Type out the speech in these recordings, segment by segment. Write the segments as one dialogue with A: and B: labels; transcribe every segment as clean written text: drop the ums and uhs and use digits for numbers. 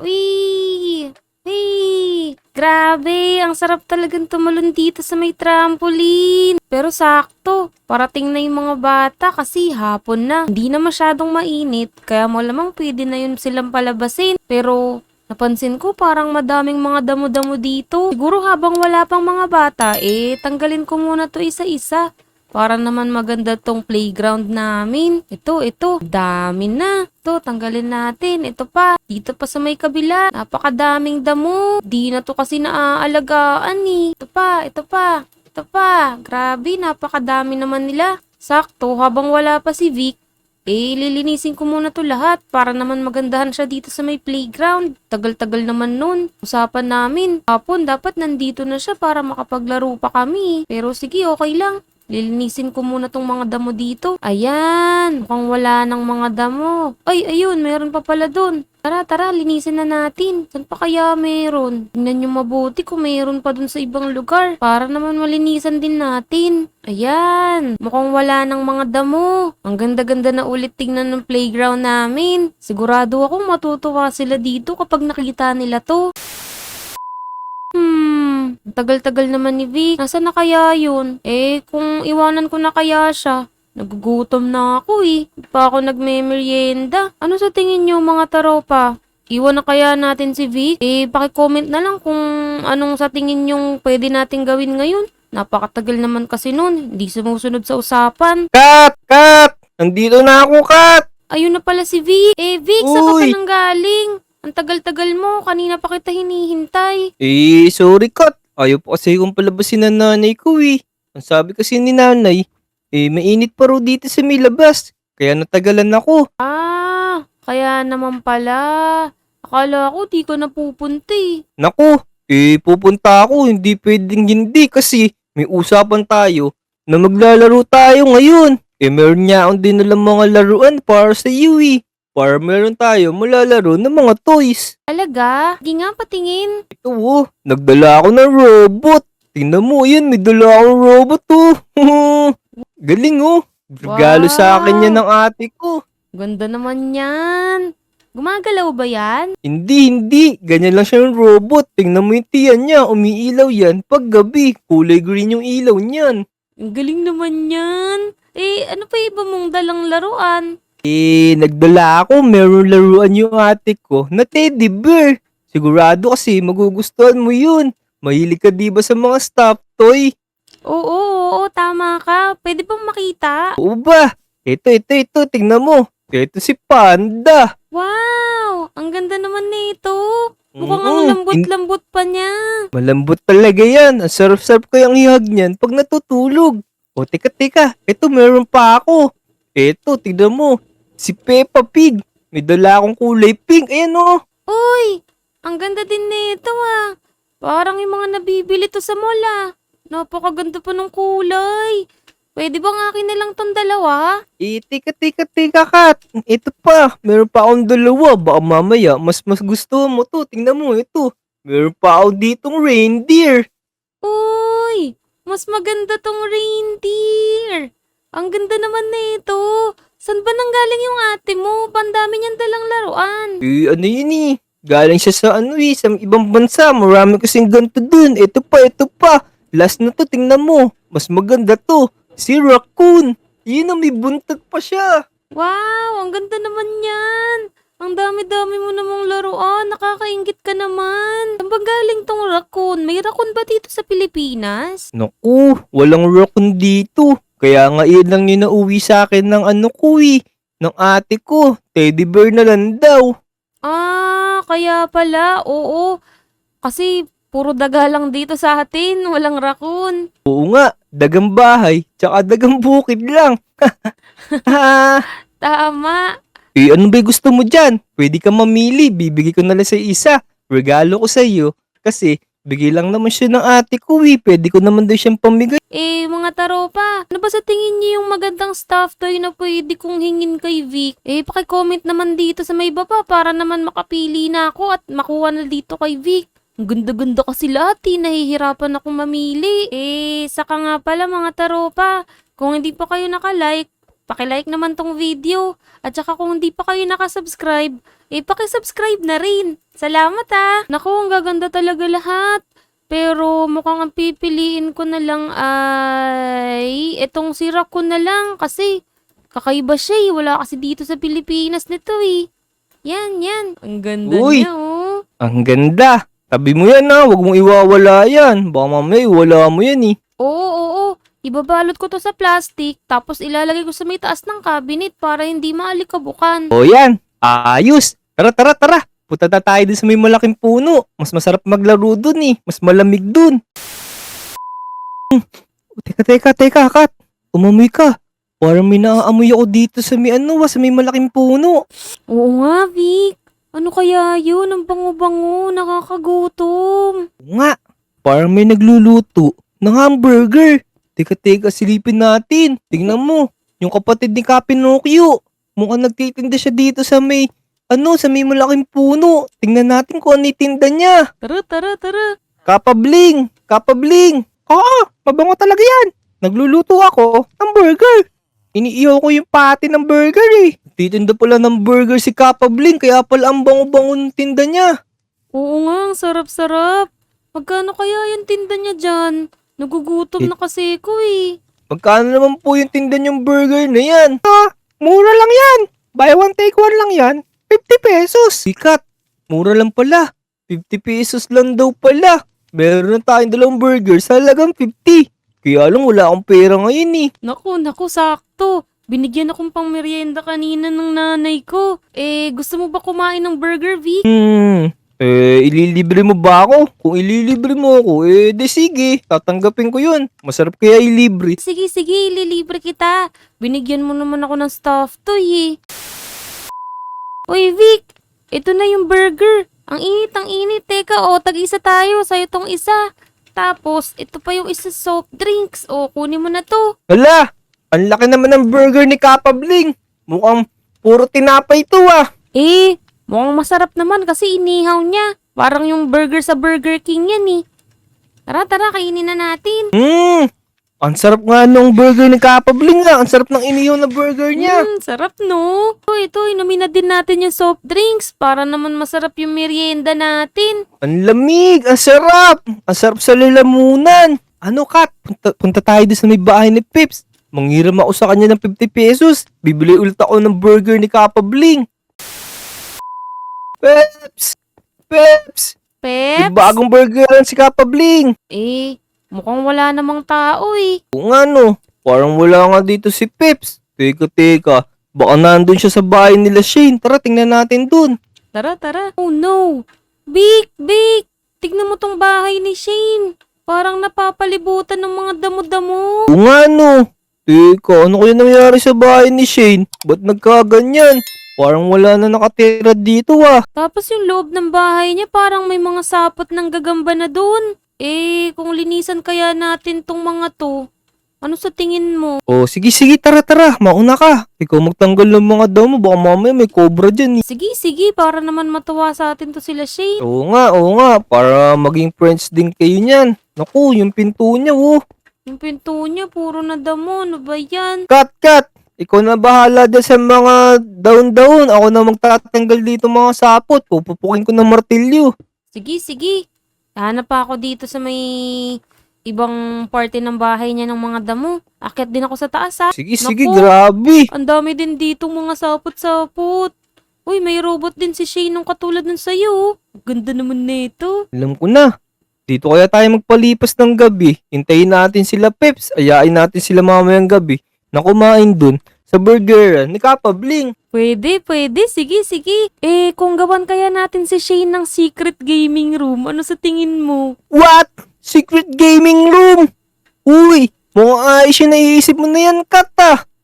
A: Uy! Uy! Grabe, ang sarap talagang tumalon dito sa may trampoline. Pero sakto, parating na yung mga bata kasi hapon na. Hindi na masyadong mainit, kaya malamang pwede na yun silang palabasin. Pero napansin ko parang madaming mga damo-damo dito. Siguro habang wala pang mga bata, tanggalin ko muna to isa-isa. Para naman maganda tong playground namin. Ito. Dami na. Ito, tanggalin natin. Ito pa. Dito pa sa may kabila. Napakadaming damo. Di na to kasi naaalagaan eh. Ito pa. Grabe, napakadami naman nila. Sakto, habang wala pa si Vic, lilinisin ko muna to lahat para naman magandahan siya dito sa may playground. Tagal-tagal naman nun. Usapan namin. Hapon, dapat nandito na siya para makapaglaro pa kami. Pero sige, okay lang. Lilinisin ko muna tong mga damo dito. Ayan, mukhang wala ng mga damo. Ay, ayun, meron pa pala dun. Tara, linisin na natin. Saan pa kaya meron? Tingnan nyo mabuti kung meron pa dun sa ibang lugar. Para naman malinisan din natin. Ayan, mukhang wala ng mga damo. Ang ganda-ganda na ulit tingnan ng playground namin. Sigurado akong matutuwa sila dito kapag nakita nila to. Tagal-tagal naman ni Vic. Nasaan na kaya yun? Kung iwanan ko na kaya siya, nagugutom na ako eh. Di pa ako nagme-merienda. Ano sa tingin niyo mga taropa? Iwan na kaya natin si Vic? Paki-comment na lang kung anong sa tingin niyong pwede natin gawin ngayon. Napakatagal naman kasi nun. Hindi sumusunod sa usapan.
B: Kat! Kat! Nandito na ako, Kat!
A: Ayun na pala si Vic. Vic, saan ka pa
B: Uy!
A: nang galing? Ang tagal-tagal mo. Kanina pa kita hinihintay.
B: Sorry, Kat. Ayaw pa kasi kong palabasin ng nanay ko eh. Ang sabi kasi ni nanay, mainit pa raw dito sa may labas. Kaya natagalan ako.
A: Kaya naman pala. Akala ko di ka napupunta eh.
B: Naku, pupunta ako. Hindi pwedeng hindi kasi may usapan tayo na maglalaro tayo ngayon. Meron niya akong dinalang mga laruan para sa iyo eh. Para meron tayo malalaro ng mga toys.
A: Talaga? Di nga patingin.
B: Ito nagdala ako ng robot. Tingnan mo, yan, may dala akong robot Galing Regalo sa akin yan
A: Wow!
B: ng ate ko.
A: Ganda naman yan. Gumagalaw ba yan?
B: Hindi. Ganyan lang siya ng robot. Tingnan mo yung tiyan niya, umiilaw yan. Pag gabi, kulay green yung ilaw niyan.
A: Ang galing naman yan. Ano pa iba mong dalang laruan?
B: Nagdala ako, meron laruan yung ate ko na teddy bear. Sigurado kasi magugustuhan mo yun. Mahilig ka diba sa mga stuffed toy?
A: Oo, tama ka. Pwede bang makita?
B: Oo ba? Ito, tingnan mo. Ito si Panda.
A: Wow! Ang ganda naman nito. Mukhang ang
B: Mm,
A: lambot-lambot pa niya.
B: malambot talaga yan. Ang sarap-sarap kayang ihag niyan pag natutulog. O, teka. Ito, meron pa ako. Ito, tignan mo. Si Peppa Pig. May dala akong kulay pink. Ayan
A: Uy! Ang ganda din nito ah. Parang yung mga nabibili to sa mall ah. Napakaganda pa ng kulay. Pwede bang akin na lang tong dalawa?
B: Teka, Kat. Ito pa. Meron pa akong dalawa. Baka mamaya, mas gusto mo to. Tingnan mo, ito. Meron pa ako ditong reindeer.
A: Uy! Mas maganda tong reindeer. Ang ganda naman nito. Saan ba nanggaling yung ate mo? Pandami niyang dalang laruan.
B: Ano yun Galing siya sa sa ibang bansa. Marami kasing ganito dun. Ito pa. Last na to, tingnan mo. Mas maganda to. Si Raccoon. Yun may buntot pa siya.
A: Wow! Ang ganda naman yan. Ang dami-dami mo namang laruan. Nakakaingit ka naman. Saan ba galing tong raccoon? May raccoon ba dito sa Pilipinas?
B: Naku, walang raccoon dito. Kaya nga yun lang yung nauwi sa akin ng ng ate ko. Teddy bear na lang daw.
A: Kaya pala. Oo. Kasi puro daga lang dito sa atin. Walang raccoon.
B: Oo nga, dagang bahay, tsaka dagang bukid lang.
A: Tama.
B: Ano ba gusto mo dyan? Pwede ka mamili, bibigay ko na lang sa isa. Regalo ko sa iyo. Kasi, bigay lang naman siya ng ate ko Pwede ko naman daw siyang pamigay.
A: Mga taropa, ano ba sa tingin niyo yung magandang stuffed toy na pwede kong hingin kay Vic? Paki-comment naman dito sa may baba para naman makapili na ako at makuha na dito kay Vic. Ang ganda-ganda kasi lahat nahihirapan akong mamili. Saka nga pala mga taropa, kung hindi pa kayo nakalike, paki-like naman tong video. At saka kung hindi pa kayo nakasubscribe, paki-subscribe na rin. Salamat Naku, ang gaganda talaga lahat. Pero mukhang ang pipiliin ko na lang ay itong si Raccoon na lang kasi kakaiba siya Wala kasi dito sa Pilipinas nito Yan. Ang ganda
B: Uy!
A: niya
B: Ang ganda. Tabi mo yan huwag mong iwawala yan. Baka mamaya iwala mo yan
A: Oo. Ibabalot ko to sa plastic tapos ilalagay ko sa may taas ng cabinet para hindi maalikabukan.
B: O yan, ayos. Tara. Punta na tayo dun sa may malaking puno. Mas masarap maglaro dun Mas malamig dun. Teka, Kat. Umamoy ka. Parang may naaamoy ako dito sa may sa may malaking puno.
A: Oo nga, Vic. Ano kaya yun? Ang bango-bango. Nakakagutom.
B: Oo nga, parang may nagluluto ng hamburger. Teka, silipin natin. Tingnan mo, yung kapatid ni Ka Pinocchio. Mukhang nagtitinda siya dito sa may, sa may malaking puno. Tingnan natin kung ano itinda niya.
A: Tara.
B: Kapabling. Oo, mabango talaga yan. Nagluluto ako ng burger. Iniihaw ko yung pati ng burger Titinda pala ng burger si Kapabling, kaya pala ang bango-bango ng tinda niya.
A: Oo nga, ang sarap-sarap. Magkano kaya yung tinda niya dyan? Nagugutom na kasi ko
B: Magkano naman po yung tinda niyong burger na yan? Mura lang yan. Buy one take one lang yan. 50 pesos. Sikat. Mura lang pala. 50 pesos lang daw pala. Meron na tayong dalawang burger sa halagang 50. Kaya lang wala akong pera ngayon
A: Naku, sakto. Binigyan akong pang merienda kanina ng nanay ko. Gusto mo ba kumain ng burger, Vic?
B: Ililibre mo ba ako? Kung ililibre mo ako, di sige. Tatanggapin ko yun. Masarap kaya ilibre.
A: Sige, ililibre kita. Binigyan mo naman ako ng stuffed toy Uy, Vic, ito na yung burger. Ang init. Teka, tag-isa tayo. Sa'yo tong isa. Tapos, ito pa yung isa soft drinks. Kunin mo na to.
B: Hala! Ang laki naman ng burger ni Kapabling. Mukhang puro tinapay ito
A: Mukhang masarap naman kasi inihaw niya. Parang yung burger sa Burger King yan Tara, kainin na natin.
B: Ang sarap nga nung burger ni Kapabling Ang sarap ng inihaw na burger niya.
A: Sarap no. Ito, inumin na din natin yung soft drinks para naman masarap yung merienda natin.
B: Ang lamig, ang sarap. Ang sarap sa lalamunan. Ano, Kat? Punta tayo doon sa may bahay ni Pips. Manghiram ako sa kanya ng 50 pesos. Bibili ulit ako ng burger ni Kapabling. Peps!
A: Peps?
B: May bagong burger si Kapabling.
A: Mukhang wala namang tao
B: Oo nga parang wala nga dito si Peps. Teka. Baka nandun siya sa bahay nila Shane. Tara, tingnan natin dun.
A: Tara. Oh no! Big! Tignan mo tong bahay ni Shane. Parang napapalibutan ng mga damo-damo.
B: Oo nga Teka, ano kaya nangyari sa bahay ni Shane? Ba't nagkaganyan? Parang wala na nakatira dito
A: Tapos yung loob ng bahay niya parang may mga sapot ng gagamba na doon. Kung linisan kaya natin tong mga to, ano sa tingin mo?
B: Sige, tara. Mauna ka. Ikaw magtanggal ng mga damo. Baka mamaya may cobra dyan
A: Sige, para naman matuwa sa atin to sila Shane.
B: Oo nga. Para maging friends din kayo niyan. Naku, yung pinto niya
A: Yung pinto niya puro na damo, ano ba yan?
B: Kat! Ikaw na bahala dyan sa mga daon-daon. Ako na magtatanggal dito mga sapot. Pupupukin ko ng martilyo.
A: Sige. Hanap pa ako dito sa may ibang parte ng bahay niya ng mga damo. Akyat din ako sa taas
B: Sige,
A: Naku,
B: grabe.
A: ang dami din ditong mga sapot-sapot. Uy, may robot din si Shane nung katulad ng sayo. Ganda naman nito.
B: Alam ko na. Dito kaya tayo magpalipas ng gabi. Hintayin natin sila Peps. Ayain natin sila mamayang gabi na kumain dun sa burger ni Kapabling.
A: Pwede. Sige. Kung gawan kaya natin si Shane ng secret gaming room, ano sa tingin mo?
B: What? Secret gaming room? Uy, mukhang ayos yung naiisip mo na yan, Kat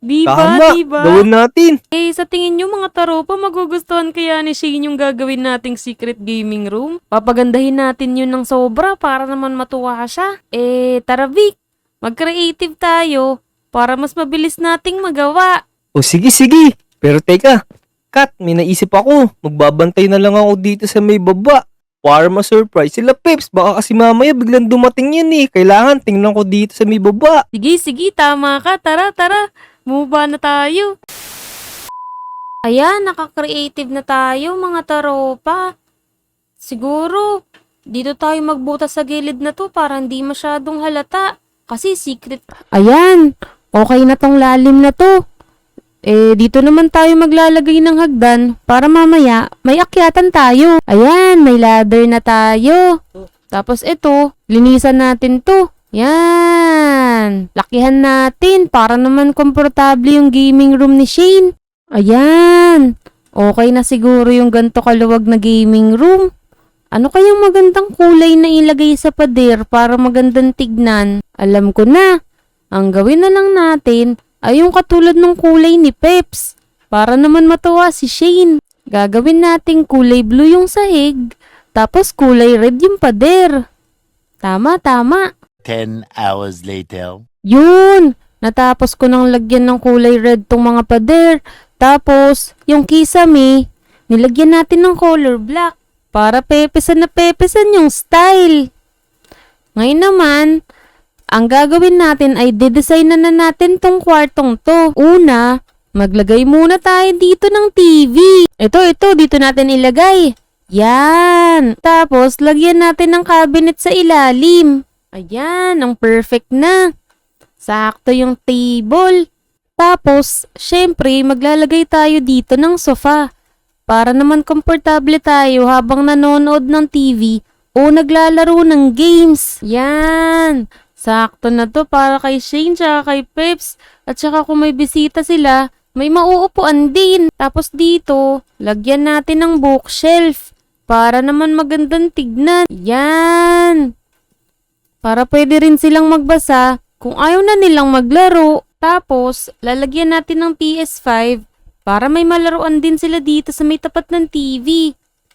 B: Tama,
A: Diba?
B: gawin natin.
A: Sa tingin nyo mga taropa, magugustuhan kaya ni Shane yung gagawin nating secret gaming room? Papagandahin natin yun ng sobra para naman matuwa siya. Tara Vic, mag-creative tayo para mas mabilis nating magawa.
B: Sige. Pero teka, Kat, may naisip ako. Magbabantay na lang ako dito sa may baba para ma-surprise sila Peps. Baka kasi mamaya biglang dumating yan Kailangan tingnan ko dito sa may baba.
A: Sige, tama ka. Tara. Move na tayo. Ayan, naka-creative na tayo mga taropa. Siguro, dito tayo magbutas sa gilid na to para hindi masyadong halata. Kasi secret. Ayan, okay na tong lalim na to. Dito naman tayo maglalagay ng hagdan para mamaya may akyatan tayo. Ayan, may ladder na tayo. Tapos ito, linisan natin to. Yan. Lakihan natin para naman komportable yung gaming room ni Shane. Ayan. Okay na siguro yung ganto kaluwag na gaming room. Ano kayang magandang kulay na ilagay sa pader para magandang tignan? Alam ko na. Ang gawin na lang natin ay yung katulad ng kulay ni Peps. Para naman matuwa si Shane. Gagawin nating kulay blue yung sahig. Tapos kulay red yung pader. Tama, tama.
C: 10 hours later.
A: Yun! Natapos ko nang lagyan ng kulay red tong mga pader. Tapos, yung kisame, nilagyan natin ng color black. Para pepesan na pepesan yung style. Ngayon naman, ang gagawin natin ay didesign na natin tong kwartong to. Una, maglagay muna tayo dito ng TV. Ito, dito natin ilagay. Yan. Tapos, lagyan natin ng cabinet sa ilalim. Ayan, ang perfect na. Sakto yung table. Tapos, syempre, maglalagay tayo dito ng sofa. Para naman komportable tayo habang nanonood ng TV o naglalaro ng games. Yan. Sakto na to para kay Shane tsaka kay Peps. At saka kung may bisita sila, may mauupuan din. Tapos dito, lagyan natin ng bookshelf. Para naman magandang tignan. Yan. Para pwede rin silang magbasa kung ayaw na nilang maglaro. Tapos, lalagyan natin ng PS5 para may malaruan din sila dito sa may tapat ng TV.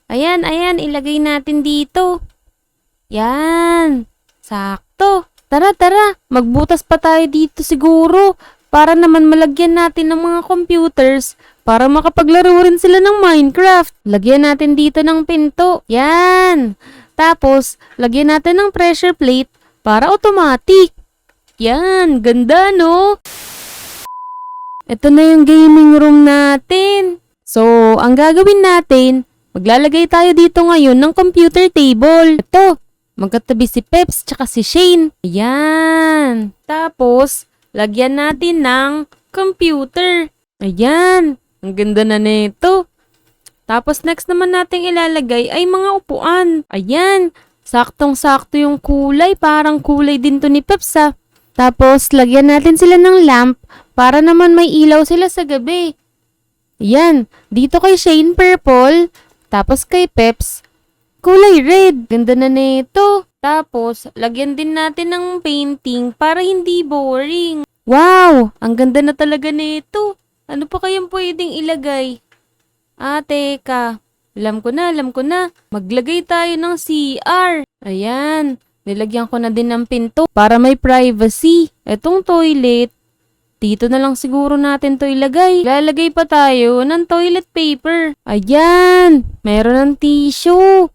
A: Ayan, ilagay natin dito. Yan. Sakto. Tara, magbutas pa tayo dito siguro para naman malagyan natin ng mga computers para makapaglaro rin sila ng Minecraft. Lagyan natin dito ng pinto. Yan. Tapos, lagyan natin ng pressure plate para automatic. Yan, ganda no? Ito na yung gaming room natin. So, ang gagawin natin, maglalagay tayo dito ngayon ng computer table. Ito, magkatabi si Peps tsaka si Shane. Ayan. Tapos, lagyan natin ng computer. Ayan. Ang ganda na nito. Tapos, next naman natin ilalagay ay mga upuan. Ayan. Saktong-sakto yung kulay. Parang kulay din to ni Peps ah. Tapos, lagyan natin sila ng lamp para naman may ilaw sila sa gabi. Ayan. Dito kay Shane, purple. Tapos kay Peps, kulay red. Ganda na nito. Tapos, lagyan din natin ng painting para hindi boring. Wow! Ang ganda na talaga nito. Ano pa kayang pwedeng ilagay? Teka. Alam ko na. Maglagay tayo ng CR. Ayan. Nilagyan ko na din ng pinto para may privacy. Etong toilet, dito na lang siguro natin to ilagay. Lalagay pa tayo ng toilet paper. Ayan. Meron ng tissue.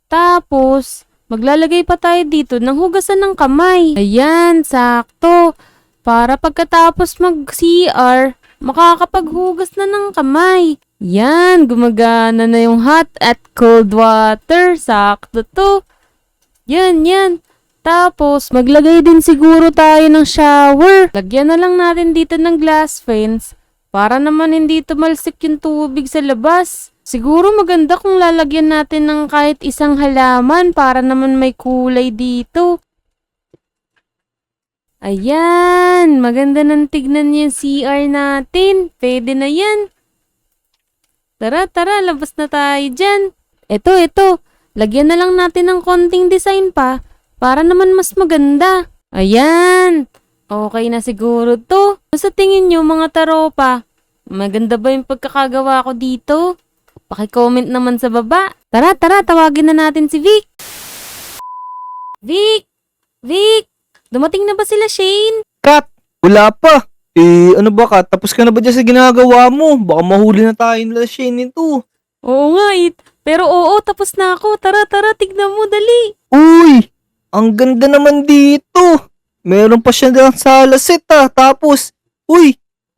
A: Tapos, maglalagay pa tayo dito ng hugasan ng kamay. Ayan, sakto. Para pagkatapos mag-CR, makakapaghugas na ng kamay. Yan, gumagana na yung hot at cold water. Sakto to. Yan. Tapos, maglagay din siguro tayo ng shower. Lagyan na lang natin dito ng glass fence para naman hindi tumalsik yung tubig sa labas. Siguro maganda kung lalagyan natin ng kahit isang halaman para naman may kulay dito. Ayan, maganda nang tignan yung CR natin. Pwede na yan. Tara, labas na tayo dyan. Ito. Lagyan na lang natin ng konting design pa para naman mas maganda. Ayan. Okay na siguro to. Sa tingin nyo mga taropa, maganda ba yung pagkakagawa ko dito? Paki-comment naman sa baba. Tara, tawagin na natin si Vic. Vic! Dumating na ba sila, Shane?
B: Kat, wala pa. Ano ba Kat? Tapos ka na ba dyan sa ginagawa mo? Baka mahuli na tayo nila Shane nito.
A: Oo nga, Pero oo, tapos na ako. Tara, tignan mo, dali.
B: Uy! Ang ganda naman dito. Meron pa siya ng sala set ah. Tapos,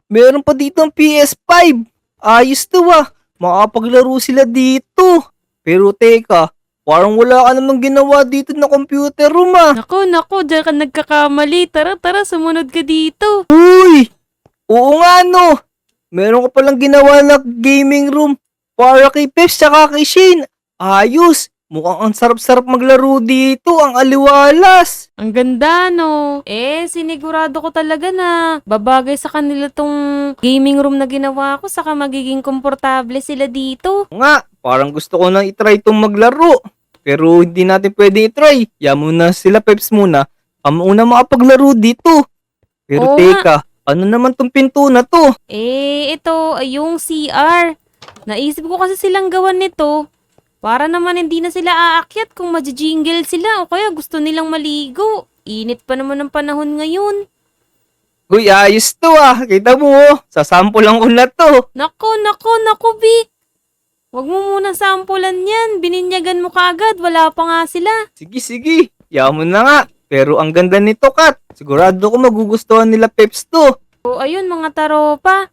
B: meron pa dito ang PS5. Ayos to ah. Makapaglaro sila dito. Pero teka, Parang wala ka namang ginawa dito na computer room ah.
A: Nako, diyan ka nagkakamali. Tara, sumunod ka dito.
B: Uy! Oo nga no. Meron ka palang ginawa na gaming room para kay Peps tsaka kay Shane. Ayos! Mukhang ang sarap-sarap maglaro dito. Ang aliwalas.
A: Ang ganda, no? Sinigurado ko talaga na babagay sa kanila tong gaming room na ginawa ko, saka magiging komportable sila dito.
B: Nga, parang gusto ko nang itry itong maglaro. Pero hindi natin pwede itry. Yaman muna sila Peps muna. Ang una makapaglaro dito. Pero
A: Oo
B: teka, ano naman tong pinto na to?
A: Ito, yung CR. Naisip ko kasi silang gawan nito para naman hindi na sila aakyat kung majijingle sila o kaya gusto nilang maligo. Init pa naman ng panahon ngayon.
B: Uy, ayos to ah. Kita mo oh. Sasample lang ko na to.
A: Nako, Vic. Huwag mo muna sampulan yan. Bininyagan mo kaagad. Wala pa nga sila.
B: Sige. Yaman na nga. Pero ang ganda nito, Kat. Sigurado ko magugustuhan nila Peps to.
A: O ayun mga taropa.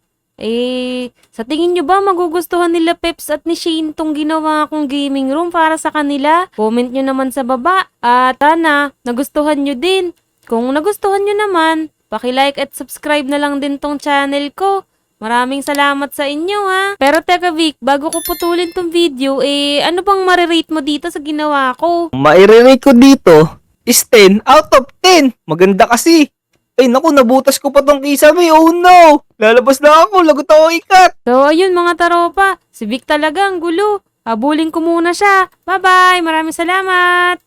A: Sa tingin nyo ba magugustuhan nila Peps at ni Shane tong ginawa kong gaming room para sa kanila? Comment nyo naman sa baba. At sana, nagustuhan nyo din. Kung nagustuhan nyo naman, paki-like at subscribe na lang din tong channel ko. Maraming salamat sa inyo ha. Pero teka Vic, bago ko putulin tong video, ano bang marirate mo dito sa ginawa ko?
B: Maire-rate ko dito is 10 out of 10. Maganda kasi. Ay naku, nabutas ko pa tong kisame. Oh no! Lalabas na ako. Lagot ako ikat.
A: So ayun mga taropa, si Vic talaga ang gulo. Habulin ko muna siya. Bye-bye! Maraming salamat!